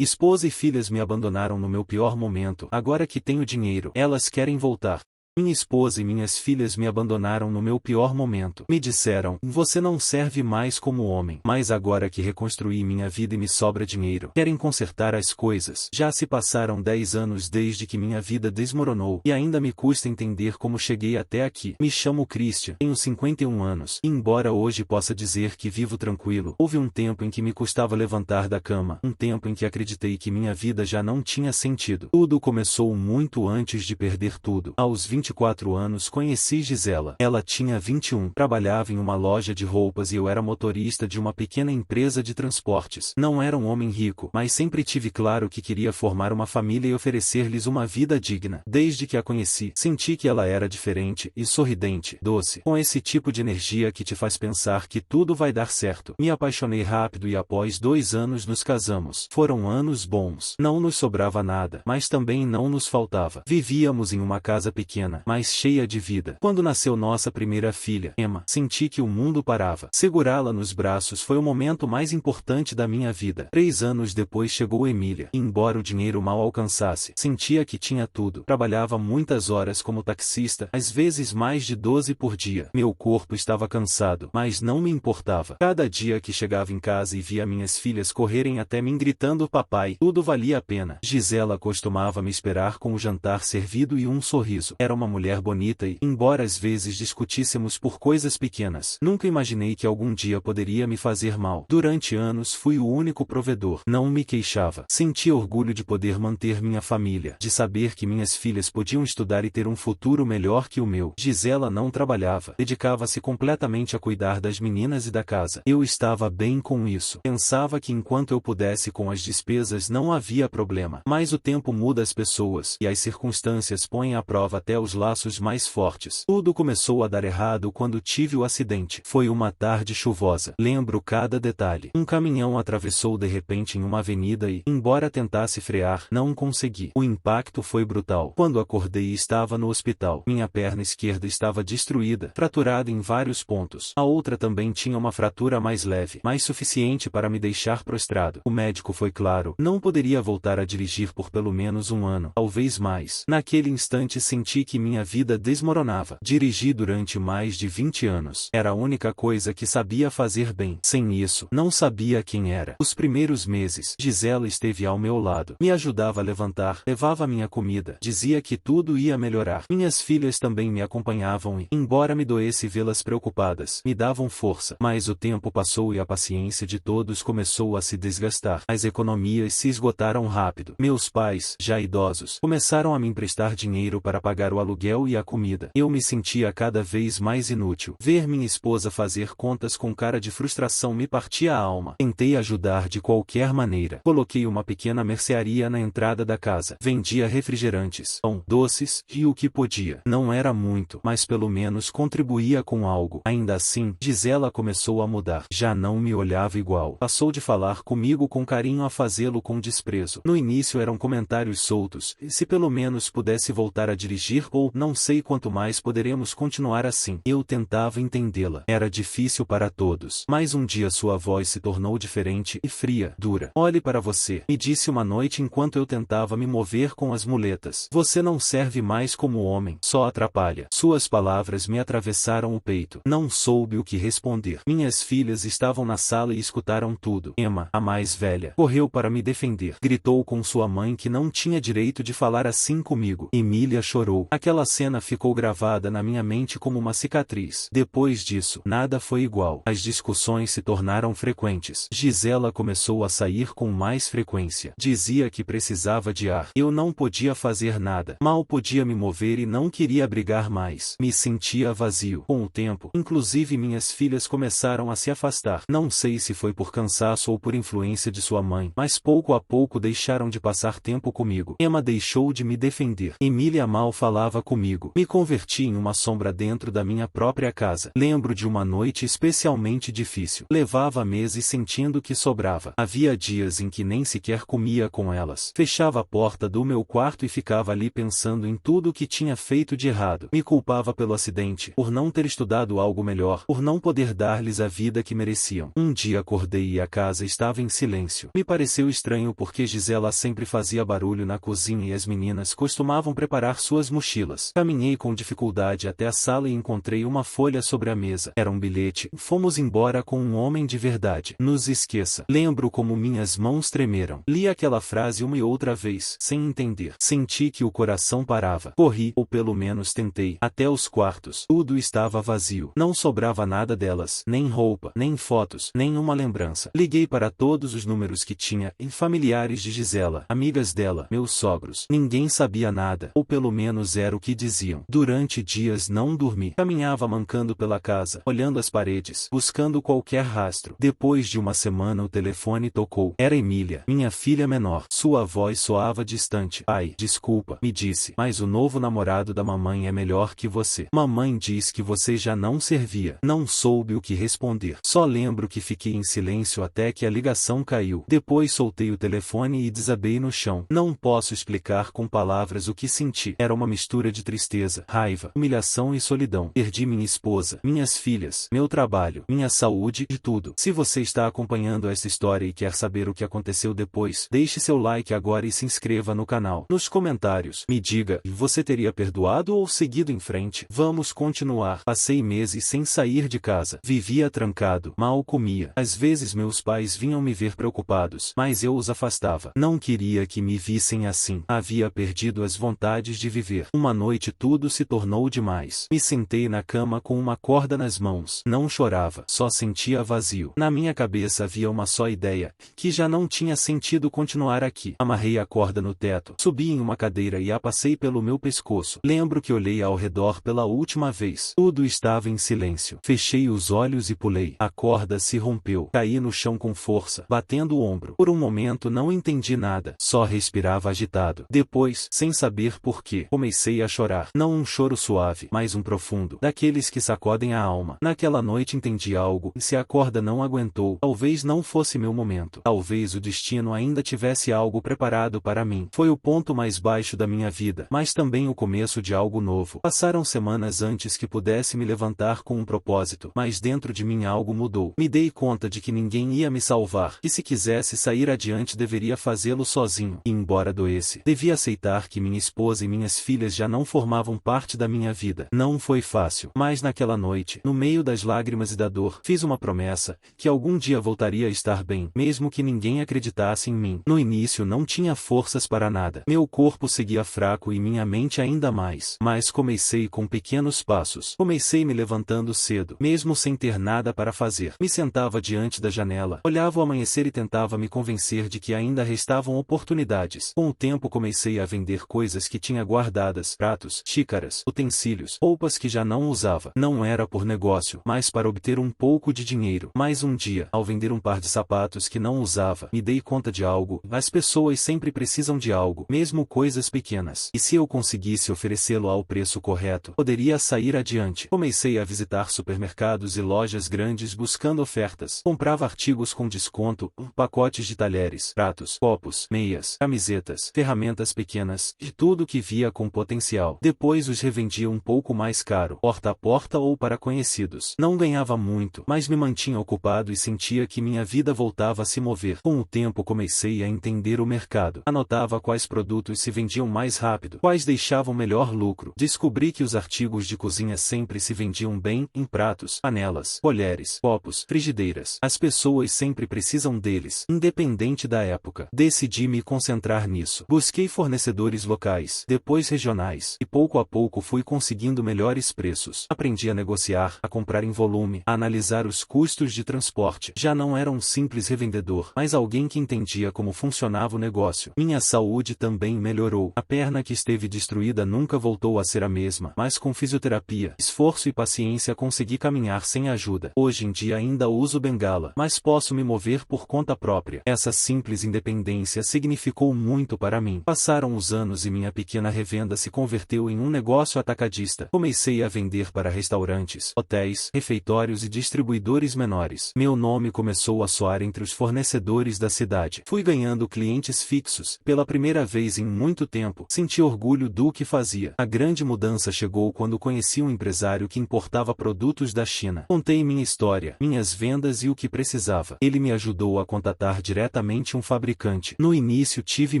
Esposa e filhas me abandonaram no meu pior momento. Agora que tenho dinheiro, elas querem voltar. Minha esposa e minhas filhas me abandonaram no meu pior momento. Me disseram, você não serve mais como homem. Mas agora que reconstruí minha vida e me sobra dinheiro, querem consertar as coisas. Já se passaram 10 anos desde que minha vida desmoronou, e ainda me custa entender como cheguei até aqui. Me chamo Christian, tenho 51 anos, e embora hoje possa dizer que vivo tranquilo, houve um tempo em que me custava levantar da cama, um tempo em que acreditei que minha vida já não tinha sentido. Tudo começou muito antes de perder tudo. Aos 24 anos conheci Gisela. Ela tinha 21, trabalhava em uma loja de roupas e eu era motorista de uma pequena empresa de transportes. Não era um homem rico, mas sempre tive claro que queria formar uma família e oferecer-lhes uma vida digna. Desde que a conheci, senti que ela era diferente e sorridente, doce, com esse tipo de energia que te faz pensar que tudo vai dar certo. Me apaixonei rápido e após 2 anos nos casamos. Foram anos bons. Não nos sobrava nada, mas também não nos faltava. Vivíamos em uma casa pequena, mas cheia de vida. Quando nasceu nossa primeira filha, Emma, senti que o mundo parava. Segurá-la nos braços foi o momento mais importante da minha vida. 3 anos depois chegou Emília. Embora o dinheiro mal alcançasse, sentia que tinha tudo. Trabalhava muitas horas como taxista, às vezes mais de 12 por dia. Meu corpo estava cansado, mas não me importava. Cada dia que chegava em casa e via minhas filhas correrem até mim gritando papai, tudo valia a pena. Gisela costumava me esperar com o jantar servido e um sorriso. Era uma mulher bonita e, embora às vezes discutíssemos por coisas pequenas, nunca imaginei que algum dia poderia me fazer mal. Durante anos fui o único provedor. Não me queixava. Sentia orgulho de poder manter minha família, de saber que minhas filhas podiam estudar e ter um futuro melhor que o meu. Gisela não trabalhava. Dedicava-se completamente a cuidar das meninas e da casa. Eu estava bem com isso. Pensava que enquanto eu pudesse com as despesas não havia problema. Mas o tempo muda as pessoas, e as circunstâncias põem à prova até os laços mais fortes. Tudo começou a dar errado quando tive o acidente. Foi uma tarde chuvosa. Lembro cada detalhe. Um caminhão atravessou de repente em uma avenida e, embora tentasse frear, não consegui. O impacto foi brutal. Quando acordei estava no hospital. Minha perna esquerda estava destruída, fraturada em vários pontos. A outra também tinha uma fratura mais leve, mas suficiente para me deixar prostrado. O médico foi claro. Não poderia voltar a dirigir por pelo menos um ano, talvez mais. Naquele instante senti que minha vida desmoronava. Dirigi durante mais de 20 anos. Era a única coisa que sabia fazer bem. Sem isso, não sabia quem era. Os primeiros meses, Gisela esteve ao meu lado. Me ajudava a levantar, levava minha comida, dizia que tudo ia melhorar. Minhas filhas também me acompanhavam e, embora me doesse vê-las preocupadas, me davam força. Mas o tempo passou e a paciência de todos começou a se desgastar. As economias se esgotaram rápido. Meus pais, já idosos, começaram a me emprestar dinheiro para pagar o aluguel e a comida. Eu me sentia cada vez mais inútil. Ver minha esposa fazer contas com cara de frustração me partia a alma. Tentei ajudar de qualquer maneira. Coloquei uma pequena mercearia na entrada da casa. Vendia refrigerantes, pão, doces e o que podia. Não era muito, mas pelo menos contribuía com algo. Ainda assim, Gisela começou a mudar. Já não me olhava igual. Passou de falar comigo com carinho a fazê-lo com desprezo. No início eram comentários soltos. Se pelo menos pudesse voltar a dirigir ou não sei quanto mais poderemos continuar assim. Eu tentava entendê-la. Era difícil para todos. Mas um dia sua voz se tornou diferente e fria, dura. Olhe para você, me disse uma noite enquanto eu tentava me mover com as muletas. Você não serve mais como homem, só atrapalha. Suas palavras me atravessaram o peito. Não soube o que responder. Minhas filhas estavam na sala e escutaram tudo. Emma, a mais velha, correu para me defender. Gritou com sua mãe que não tinha direito de falar assim comigo. Emília chorou. Aquela cena ficou gravada na minha mente como uma cicatriz. Depois disso, nada foi igual. As discussões se tornaram frequentes. Gisela começou a sair com mais frequência. Dizia que precisava de ar. Eu não podia fazer nada. Mal podia me mover e não queria brigar mais. Me sentia vazio. Com o tempo, inclusive minhas filhas começaram a se afastar. Não sei se foi por cansaço ou por influência de sua mãe, mas pouco a pouco deixaram de passar tempo comigo. Emma deixou de me defender. Emília mal falava brincava comigo. Me converti em uma sombra dentro da minha própria casa. Lembro de uma noite especialmente difícil. Levava a mesa e sentindo que sobrava. Havia dias em que nem sequer comia com elas. Fechava a porta do meu quarto e ficava ali pensando em tudo o que tinha feito de errado. Me culpava pelo acidente, por não ter estudado algo melhor, por não poder dar-lhes a vida que mereciam. Um dia acordei e a casa estava em silêncio. Me pareceu estranho porque Gisela sempre fazia barulho na cozinha e as meninas costumavam preparar suas mochilas. Caminhei com dificuldade até a sala e encontrei uma folha sobre a mesa. Era um bilhete. Fomos embora com um homem de verdade. Nos esqueça. Lembro como minhas mãos tremeram. Li aquela frase uma e outra vez, sem entender. Senti que o coração parava. Corri, ou pelo menos tentei, até os quartos. Tudo estava vazio. Não sobrava nada delas. Nem roupa, nem fotos, nem uma lembrança. Liguei para todos os números que tinha, e familiares de Gisela, amigas dela, meus sogros. Ninguém sabia nada, ou pelo menos era o que diziam. Durante dias não dormi. Caminhava mancando pela casa, olhando as paredes, buscando qualquer rastro. Depois de uma semana o telefone tocou. Era Emília, minha filha menor. Sua voz soava distante. Pai, desculpa, me disse, mas o novo namorado da mamãe é melhor que você. Mamãe diz que você já não servia. Não soube o que responder. Só lembro que fiquei em silêncio até que a ligação caiu. Depois soltei o telefone e desabei no chão. Não posso explicar com palavras o que senti. Era uma mistura de tristeza, raiva, humilhação e solidão. Perdi minha esposa, minhas filhas, meu trabalho, minha saúde e tudo. Se você está acompanhando essa história e quer saber o que aconteceu depois, deixe seu like agora e se inscreva no canal. Nos comentários, me diga, você teria perdoado ou seguido em frente? Vamos continuar. Passei meses sem sair de casa. Vivia trancado, mal comia. Às vezes meus pais vinham me ver preocupados, mas eu os afastava. Não queria que me vissem assim. Havia perdido as vontades de viver. Uma noite tudo se tornou demais. Me sentei na cama com uma corda nas mãos. Não chorava, só sentia vazio. Na minha cabeça havia uma só ideia, que já não tinha sentido continuar aqui. Amarrei a corda no teto, subi em uma cadeira e a passei pelo meu pescoço. Lembro que olhei ao redor pela última vez. Tudo estava em silêncio. Fechei os olhos e pulei. A corda se rompeu. Caí no chão com força, batendo o ombro. Por um momento não entendi nada, só respirava agitado. Depois, sem saber por quê, comecei a chorar. Não um choro suave, mas um profundo, daqueles que sacodem a alma. Naquela noite entendi algo. Se a corda não aguentou, talvez não fosse meu momento. Talvez o destino ainda tivesse algo preparado para mim. Foi o ponto mais baixo da minha vida, mas também o começo de algo novo. Passaram semanas antes que pudesse me levantar com um propósito, mas dentro de mim algo mudou. Me dei conta de que ninguém ia me salvar, que se quisesse sair adiante deveria fazê-lo sozinho. E embora doesse, devia aceitar que minha esposa e minhas filhas já não formavam parte da minha vida. Não foi fácil, mas naquela noite, no meio das lágrimas e da dor, fiz uma promessa, que algum dia voltaria a estar bem, mesmo que ninguém acreditasse em mim. No início não tinha forças para nada. Meu corpo seguia fraco e minha mente ainda mais. Mas comecei com pequenos passos. Comecei me levantando cedo, mesmo sem ter nada para fazer. Me sentava diante da janela, olhava o amanhecer e tentava me convencer de que ainda restavam oportunidades. Com o tempo comecei a vender coisas que tinha guardadas, pratos, xícaras, utensílios, roupas que já não usava. Não era por negócio, mas para obter um pouco de dinheiro. Mas um dia, ao vender um par de sapatos que não usava, me dei conta de algo. As pessoas sempre precisam de algo, mesmo coisas pequenas. E se eu conseguisse oferecê-lo ao preço correto, poderia sair adiante. Comecei a visitar supermercados e lojas grandes buscando ofertas. Comprava artigos com desconto, pacotes de talheres, pratos, copos, meias, camisetas, ferramentas pequenas, de tudo que via com potencial. Depois os revendia um pouco mais caro, porta a porta ou para conhecidos. Não ganhava muito, mas me mantinha ocupado e sentia que minha vida voltava a se mover. Com o tempo comecei a entender o mercado. Anotava quais produtos se vendiam mais rápido, quais deixavam melhor lucro. Descobri que os artigos de cozinha sempre se vendiam bem, em pratos, panelas, colheres, copos, frigideiras. As pessoas sempre precisam deles, independente da época. Decidi me concentrar nisso. Busquei fornecedores locais, depois regionais, e pouco a pouco fui conseguindo melhores preços. Aprendi a negociar, a comprar em volume, a analisar os custos de transporte. Já não era um simples revendedor, mas alguém que entendia como funcionava o negócio. Minha saúde também melhorou. A perna que esteve destruída nunca voltou a ser a mesma, mas com fisioterapia, esforço e paciência consegui caminhar sem ajuda. Hoje em dia ainda uso bengala, mas posso me mover por conta própria. Essa simples independência significou muito para mim. Passaram os anos e minha pequena revenda se converteu converteu em um negócio atacadista. Comecei a vender para restaurantes, hotéis, refeitórios e distribuidores menores. Meu nome começou a soar entre os fornecedores da cidade. Fui ganhando clientes fixos. Pela primeira vez em muito tempo, senti orgulho do que fazia. A grande mudança chegou quando conheci um empresário que importava produtos da China. Contei minha história, minhas vendas e o que precisava. Ele me ajudou a contatar diretamente um fabricante. No início tive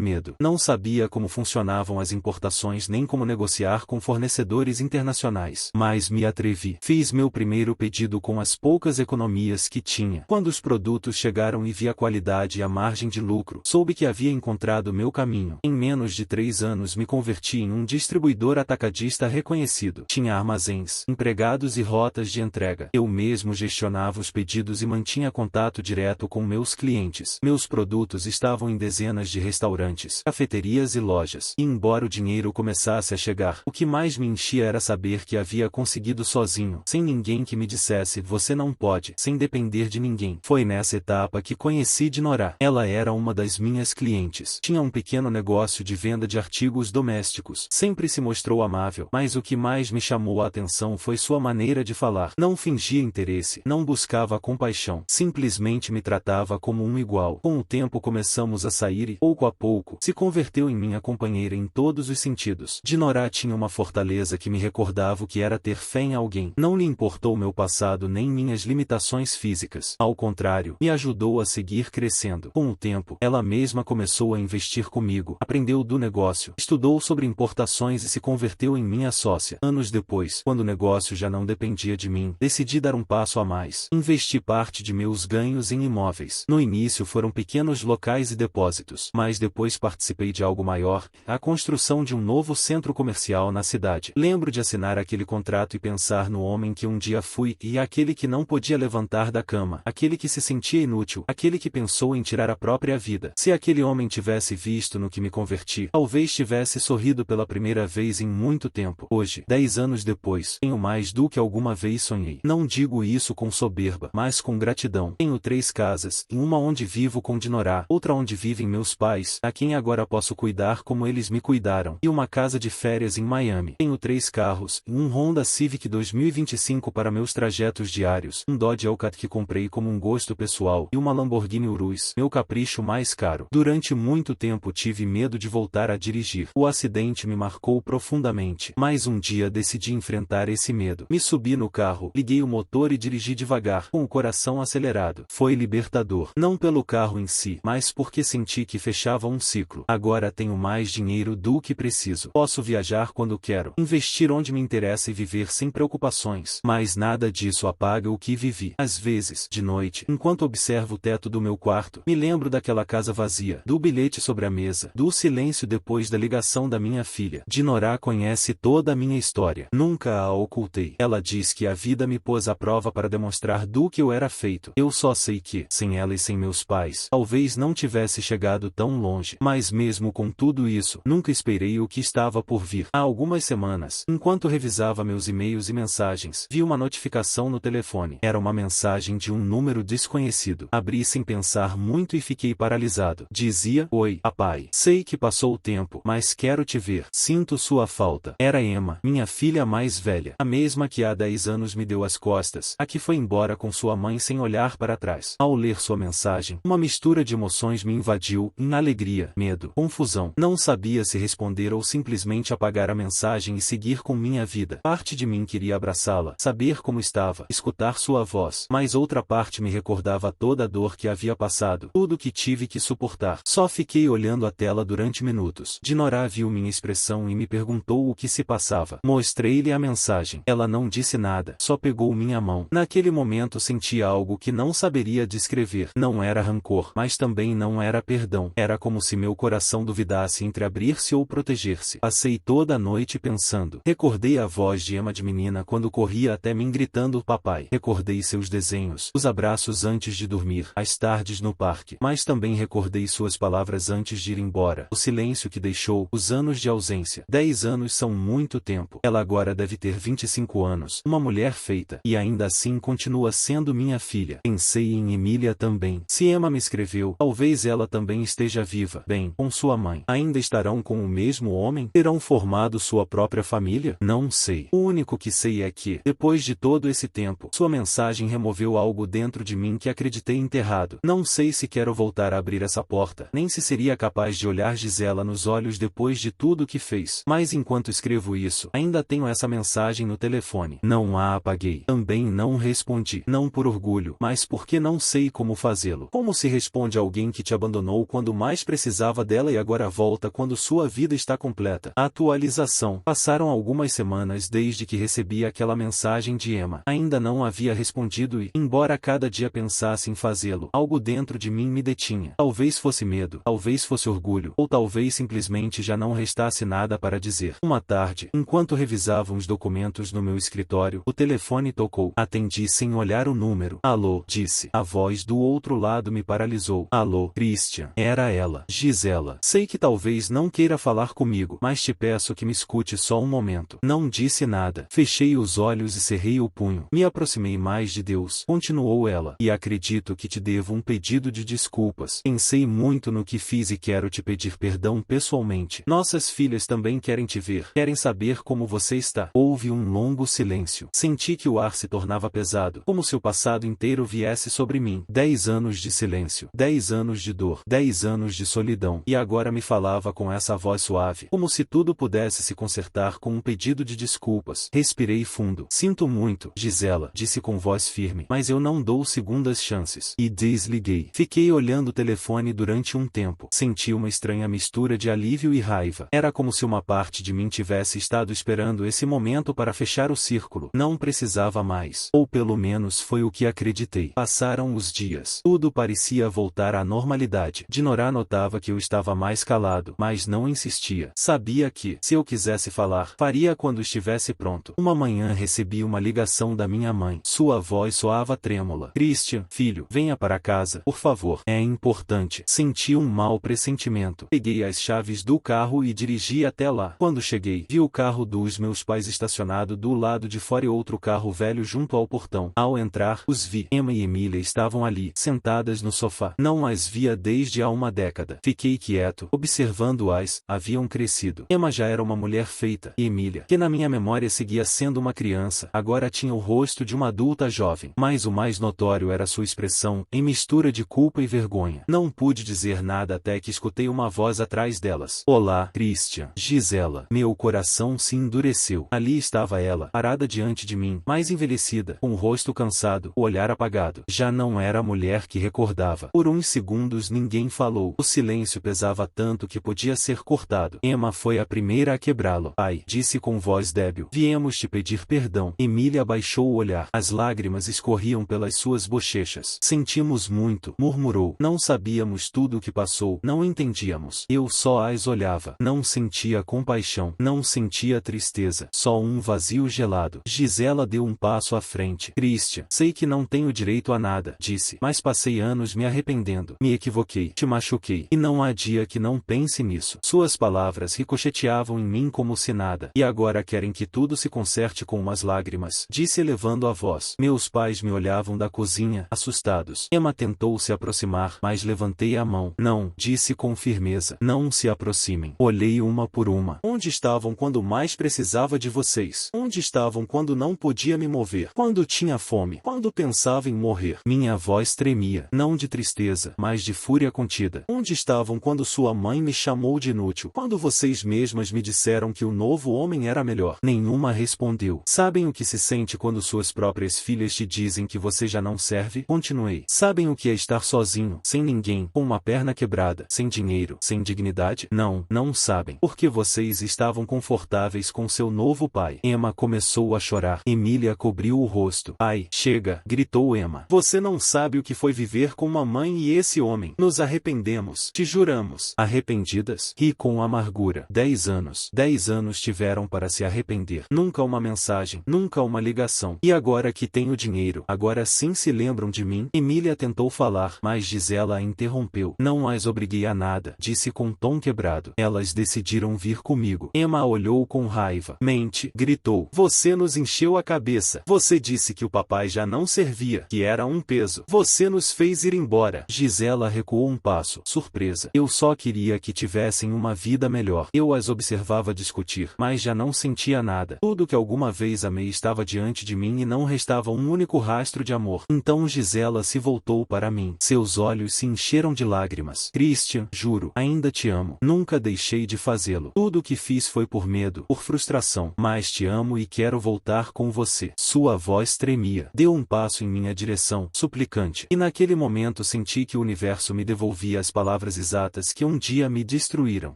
medo. Não sabia como funcionavam as importações nem como negociar com fornecedores internacionais. Mas me atrevi. Fiz meu primeiro pedido com as poucas economias que tinha. Quando os produtos chegaram e vi a qualidade e a margem de lucro, soube que havia encontrado meu caminho. Em menos de 3 anos me converti em um distribuidor atacadista reconhecido. Tinha armazéns, empregados e rotas de entrega. Eu mesmo gestionava os pedidos e mantinha contato direto com meus clientes. Meus produtos estavam em dezenas de restaurantes, cafeterias e lojas. E embora o dinheiro começasse a chegar, o que mais me enchia era saber que havia conseguido sozinho, sem ninguém que me dissesse "você não pode", sem depender de ninguém. Foi nessa etapa que conheci Dinorah. Ela era uma das minhas clientes. Tinha um pequeno negócio de venda de artigos domésticos. Sempre se mostrou amável, mas o que mais me chamou a atenção foi sua maneira de falar. Não fingia interesse, não buscava compaixão, simplesmente me tratava como um igual. Com o tempo começamos a sair e, pouco a pouco, se converteu em minha companheira em todos os sentidos. Dinorah tinha uma fortaleza que me recordava o que era ter fé em alguém. Não lhe importou meu passado nem minhas limitações físicas. Ao contrário, me ajudou a seguir crescendo. Com o tempo, ela mesma começou a investir comigo, aprendeu do negócio, estudou sobre importações e se converteu em minha sócia. Anos depois, quando o negócio já não dependia de mim, decidi dar um passo a mais. Investi parte de meus ganhos em imóveis. No início foram pequenos locais e depósitos, mas depois participei de algo maior, a construção de um novo centro comercial na cidade. Lembro de assinar aquele contrato e pensar no homem que um dia fui e aquele que não podia levantar da cama, aquele que se sentia inútil, aquele que pensou em tirar a própria vida. Se aquele homem tivesse visto no que me converti, talvez tivesse sorrido pela primeira vez em muito tempo. Hoje, 10 anos depois, tenho mais do que alguma vez sonhei. Não digo isso com soberba, mas com gratidão. Tenho 3 casas, uma onde vivo com Dinorah, outra onde vivem meus pais, a quem agora posso cuidar como eles me cuidaram, e uma casa de férias em Miami. Tenho 3 carros, um Honda Civic 2025 para meus trajetos diários, um Dodge Hellcat que comprei como um gosto pessoal e uma Lamborghini Urus, meu capricho mais caro. Durante muito tempo tive medo de voltar a dirigir. O acidente me marcou profundamente, mas um dia decidi enfrentar esse medo. Me subi no carro, liguei o motor e dirigi devagar, com o coração acelerado. Foi libertador, não pelo carro em si, mas porque senti que fechava um ciclo. Agora tenho mais dinheiro do que preciso. Posso viajar quando quero, investir onde me interessa e viver sem preocupações. Mas nada disso apaga o que vivi. Às vezes, de noite, enquanto observo o teto do meu quarto, me lembro daquela casa vazia, do bilhete sobre a mesa, do silêncio depois da ligação da minha filha. Dinorah conhece toda a minha história. Nunca a ocultei. Ela diz que a vida me pôs à prova para demonstrar do que eu era feito. Eu só sei que, sem ela e sem meus pais, talvez não tivesse chegado tão longe. Mas mesmo com tudo isso, nunca esperei o que estava por vir. Há algumas semanas, enquanto revisava meus e-mails e mensagens, vi uma notificação no telefone. Era uma mensagem de um número desconhecido. Abri sem pensar muito e fiquei paralisado. Dizia: "Oi, papai. Sei que passou o tempo, mas quero te ver. Sinto sua falta." Era Emma, minha filha mais velha. A mesma que há 10 anos me deu as costas, a que foi embora com sua mãe sem olhar para trás. Ao ler sua mensagem, uma mistura de emoções me invadiu, alegria, medo, confusão. Não sabia se responder ou simplesmente apagar a mensagem e seguir com minha vida. Parte de mim queria abraçá-la, saber como estava, escutar sua voz, mas outra parte me recordava toda a dor que havia passado, tudo que tive que suportar. Só fiquei olhando a tela durante minutos. Dinorah viu minha expressão e me perguntou o que se passava. Mostrei-lhe a mensagem. Ela não disse nada, só pegou minha mão. Naquele momento senti algo que não saberia descrever. Não era rancor, mas também não era perdão. Era como se meu coração duvidasse entre abrir-se ou proteger-se. Passei toda a noite pensando. Recordei a voz de Emma de menina quando corria até mim gritando papai. Recordei seus desenhos, os abraços antes de dormir, as tardes no parque. Mas também recordei suas palavras antes de ir embora, o silêncio que deixou, os anos de ausência. 10 anos são muito tempo. Ela agora deve ter 25 anos, uma mulher feita, e ainda assim continua sendo minha filha. Pensei em Emília também. Se Emma me escreveu, talvez ela também esteja viva, bem, com sua mãe. Ainda estarão com o mesmo homem? Terão terão formado sua própria família? Não sei. O único que sei é que, depois de todo esse tempo, sua mensagem removeu algo dentro de mim que acreditei enterrado. Não sei se quero voltar a abrir essa porta, nem se seria capaz de olhar Gisela nos olhos depois de tudo que fez. Mas enquanto escrevo isso, ainda tenho essa mensagem no telefone. Não a apaguei. Também não respondi. Não por orgulho, mas porque não sei como fazê-lo. Como se responde a alguém que te abandonou quando mais precisava dela e agora volta quando sua vida está completa? Atualização. Passaram algumas semanas desde que recebi aquela mensagem de Emma. Ainda não havia respondido e, embora cada dia pensasse em fazê-lo, algo dentro de mim me detinha. Talvez fosse medo, talvez fosse orgulho, ou talvez simplesmente já não restasse nada para dizer. Uma tarde, enquanto revisava uns documentos no meu escritório, o telefone tocou. Atendi sem olhar o número. Alô, disse. A voz do outro lado me paralisou. Alô, Christian. Era ela. Gisela. Sei que talvez não queira falar comigo, mas te peço que me escute só um momento. Não disse nada. Fechei os olhos e cerrei o punho. Me aproximei mais de Deus, continuou ela, e acredito que te devo um pedido de desculpas. Pensei muito no que fiz e quero te pedir perdão pessoalmente. Nossas filhas também querem te ver, querem saber como você está. Houve um longo silêncio. Senti que o ar se tornava pesado, como se o passado inteiro viesse sobre mim. 10 anos de silêncio, 10 anos de dor, 10 anos de solidão, e agora me falava com essa voz suave, como se tudo pudesse se consertar com um pedido de desculpas. Respirei fundo. Sinto muito, Gisela, disse com voz firme, mas eu não dou segundas chances. E desliguei. Fiquei olhando o telefone durante um tempo. Senti uma estranha mistura de alívio e raiva. Era como se uma parte de mim tivesse estado esperando esse momento para fechar o círculo. Não precisava mais. Ou pelo menos foi o que acreditei. Passaram os dias. Tudo parecia voltar à normalidade. Dinorah notava que eu estava mais calado, mas não insistia. Sabia que, se eu quisesse falar, faria quando estivesse pronto. Uma manhã recebi uma ligação da minha mãe. Sua voz soava trêmula. Christian, filho, venha para casa, por favor. É importante. Senti um mau pressentimento. Peguei as chaves do carro e dirigi até lá. Quando cheguei, vi o carro dos meus pais estacionado do lado de fora e outro carro velho junto ao portão. Ao entrar, os vi. Emma e Emília estavam ali, sentadas no sofá. Não as via desde há uma década. Fiquei quieto, observando-as. Haviam crescido. Emma já era uma mulher feita, e Emília, que na minha memória seguia sendo uma criança, agora tinha o rosto de uma adulta jovem. Mas o mais notório era sua expressão, em mistura de culpa e vergonha. Não pude dizer nada até que escutei uma voz atrás delas. Olá, Christian. Gisela. Meu coração se endureceu. Ali estava ela, parada diante de mim, mais envelhecida, com o rosto cansado, o olhar apagado. Já não era a mulher que recordava. Por uns segundos ninguém falou. O silêncio pesava tanto que podia ser cortado. Emma foi a primeira a quebrá-lo. Pai, disse com voz débil, viemos te pedir perdão. Emília baixou o olhar. As lágrimas escorriam pelas suas bochechas. Sentimos muito, murmurou. Não sabíamos tudo o que passou, não entendíamos. Eu só as olhava. Não sentia compaixão, não sentia tristeza, só um vazio gelado. Gisela deu um passo à frente. Christian, sei que não tenho direito a nada, disse, mas passei anos me arrependendo. Me equivoquei, te machuquei, e não há dia que não pense nisso. Suas palavras ricocheteavam em mim como se nada. E agora querem que tudo se conserte com umas lágrimas, disse elevando a voz. Meus pais me olhavam da cozinha, assustados. Emma tentou se aproximar, mas levantei a mão. Não, disse com firmeza. Não se aproximem. Olhei uma por uma. Onde estavam quando mais precisava de vocês? Onde estavam quando não podia me mover? Quando tinha fome? Quando pensava em morrer? Minha voz tremia, não de tristeza, mas de fúria contida. Onde estavam quando sua mãe me chamou de inútil? Quando vocês mesmas me disseram que o novo homem era melhor? Nenhuma respondeu. Sabem o que se sente quando suas próprias filhas te dizem que você já não serve? Continuei. Sabem o que é estar sozinho, sem ninguém, com uma perna quebrada, sem dinheiro, sem dignidade? Não, não sabem. Porque vocês estavam confortáveis com seu novo pai. Emma começou a chorar. Emília cobriu o rosto. Ai, chega, gritou Emma. Você não sabe o que foi viver com uma mãe e esse homem. Nos arrependemos. Te juramos. Arrependidas? Ri com amargura. 10 anos. 10 anos tiveram para se arrepender. Nunca uma mensagem, nunca uma ligação. E agora que tenho dinheiro, agora sim se lembram de mim? Emília tentou falar, mas Gisela a interrompeu. Não as obriguei a nada, disse com tom quebrado. Elas decidiram vir comigo. Emma olhou com raiva. Mente, gritou. Você nos encheu a cabeça. Você disse que o papai já não servia, que era um peso. Você nos fez ir embora. Gisela recuou um passo, surpresa. Eu só queria que tivessem uma vida melhor. Eu as observava discutir, mas já não sentia nada. Tudo que alguma vez amei estava diante de mim e não restava um único rastro de amor. Então Gisela se voltou para mim. Seus olhos se encheram de lágrimas. Christian, juro, ainda te amo. Nunca deixei de fazê-lo. Tudo o que fiz foi por medo, por frustração. Mas te amo e quero voltar com você. Sua voz tremia. Deu um passo em minha direção, suplicante. E naquele momento senti que o universo me devolvia as palavras exatas que um dia me destruíram.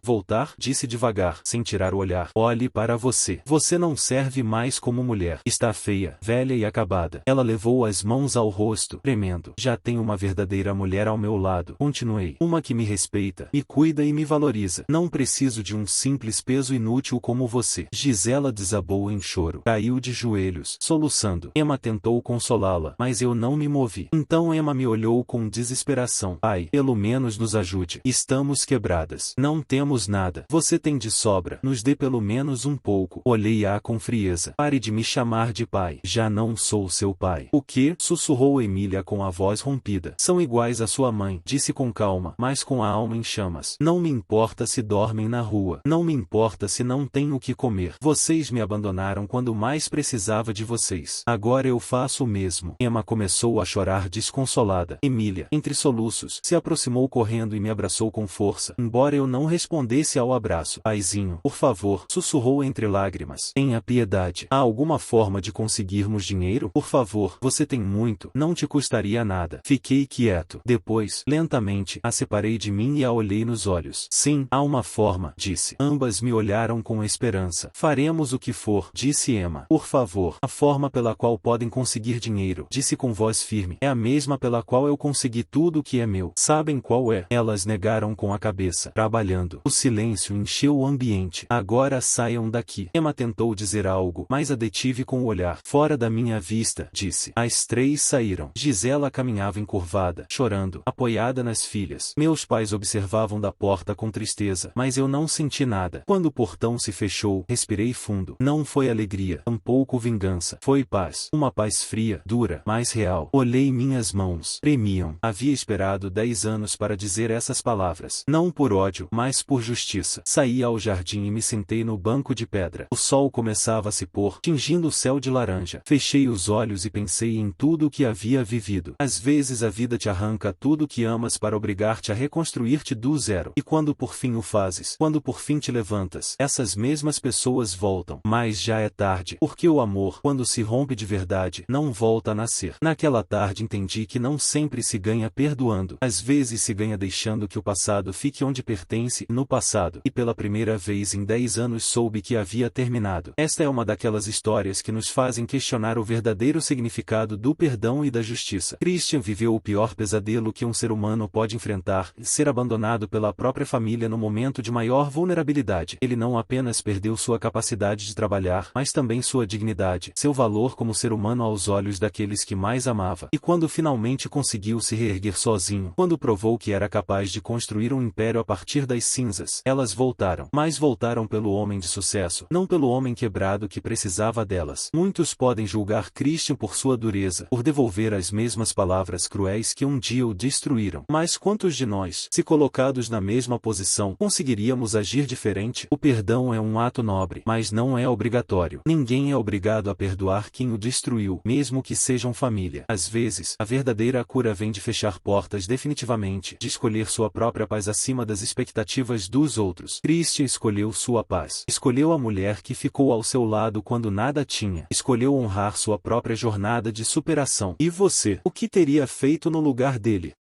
Voltar? Disse devagar, sem tirar o olhar. Olhe para você. Você não serve mais como mulher. Está feia, velha e acabada. Ela levou as mãos ao rosto, tremendo. Já tenho uma verdadeira mulher ao meu lado. Continuei. Uma que me respeita, me cuida e me valoriza. Não preciso de um simples peso inútil como você. Gisela desabou em choro. Caiu de joelhos, soluçando. Emma tentou consolá-la, mas eu não me movi. Então Emma me olhou com desesperação. Pai, pelo menos nos ajude. Estamos quebradas. Não temos nada. Você tem de sobra. Nos dê pelo menos um pouco. Olhei-a com frieza. Pare de me chamar de pai. Já não sou seu pai. O quê? Sussurrou Emília com a voz rompida. São iguais à sua mãe. Disse com calma, mas com a alma em chamas. Não me importa se dormem na rua. Não me importa se não têm o que comer. Vocês me abandonaram quando mais precisava de vocês. Agora eu faço o mesmo. Emma começou a chorar desconsolada. Emília, entre soluços, se aproximou correndo e me abraçou com força, embora eu não respondesse ao abraço. Paizinho, por favor, sussurrou entre lágrimas. Tenha piedade. Há alguma forma de conseguirmos dinheiro? Por favor, você tem muito, não te custaria nada. Fiquei quieto. Depois, lentamente, a separei de mim e a olhei nos olhos. Sim, há uma forma, disse. Ambas me olharam com esperança. Faremos o que for, disse Emma. Por favor, a forma pela qual podem conseguir dinheiro, disse com voz firme, é a mesma pela qual eu consegui tudo o que é meu. Sabem qual é? Elas negaram com a cabeça. Trabalhando. O silêncio encheu o ambiente. Agora saiam daqui. Emma tentou dizer algo, mas a detive com o olhar. Fora da minha vista, disse. As três saíram. Gisela caminhava encurvada, chorando, apoiada nas filhas. Meus pais observavam da porta com tristeza, mas eu não senti nada. Quando o portão se fechou, respirei fundo. Não foi alegria, tampouco vingança. Foi paz. Uma paz fria, dura, mas real. Olhei minhas mãos. Tremiam. Havia esperado 10 anos para dizer essas palavras. Não por ódio, mas por justiça. Saí ao jardim e me sentei no banco de pedra. O sol começava a se pôr, tingindo o céu de laranja. Fechei os olhos e pensei em tudo o que havia vivido. Às vezes a vida te arranca tudo o que amas para obrigar-te a reconstruir-te do zero. E quando por fim o fazes, quando por fim te levantas, essas mesmas pessoas voltam. Mas já é tarde, porque o amor, quando se rompe de verdade, não volta a nascer. Naquela tarde entendi que não sempre se ganha perdoando. Às vezes se ganha deixando que o passado fique onde pertence, no passado. E pela primeira vez em 10 anos soube que havia terminado. Esta é uma daquelas histórias que nos fazem questionar o verdadeiro significado do perdão e da justiça. Christian viveu o pior pesadelo que um ser humano pode enfrentar, ser abandonado pela própria família no momento de maior vulnerabilidade. Ele não apenas perdeu sua capacidade de trabalhar, mas também sua dignidade, seu valor como ser humano aos olhos daqueles que mais amava. E quando finalmente conseguiu se reerguer sozinho, quando provou que era capaz de construir um império a partir das cinzas, elas voltaram. Mas voltaram pelo homem de sucesso, não pelo homem quebrado que precisava delas. Muitos podem julgar Christian por sua dureza, por devolver as mesmas palavras cruéis que um dia o destruíram. Mas quantos de nós, se colocados na mesma posição, conseguiríamos agir diferente? O perdão é um ato nobre, mas não é obrigatório. Ninguém é obrigado a perdoar quem o destruiu, mesmo que sejam família. Às vezes, a verdadeira cura vem de fechar portas definitivamente, de escolher sua própria paz acima das expectativas dos outros. Christian escolheu sua paz. Escolheu a mulher que ficou ao seu lado quando nada tinha. Escolheu honrar sua própria jornada de superação. E você, o que teria feito no lugar dele?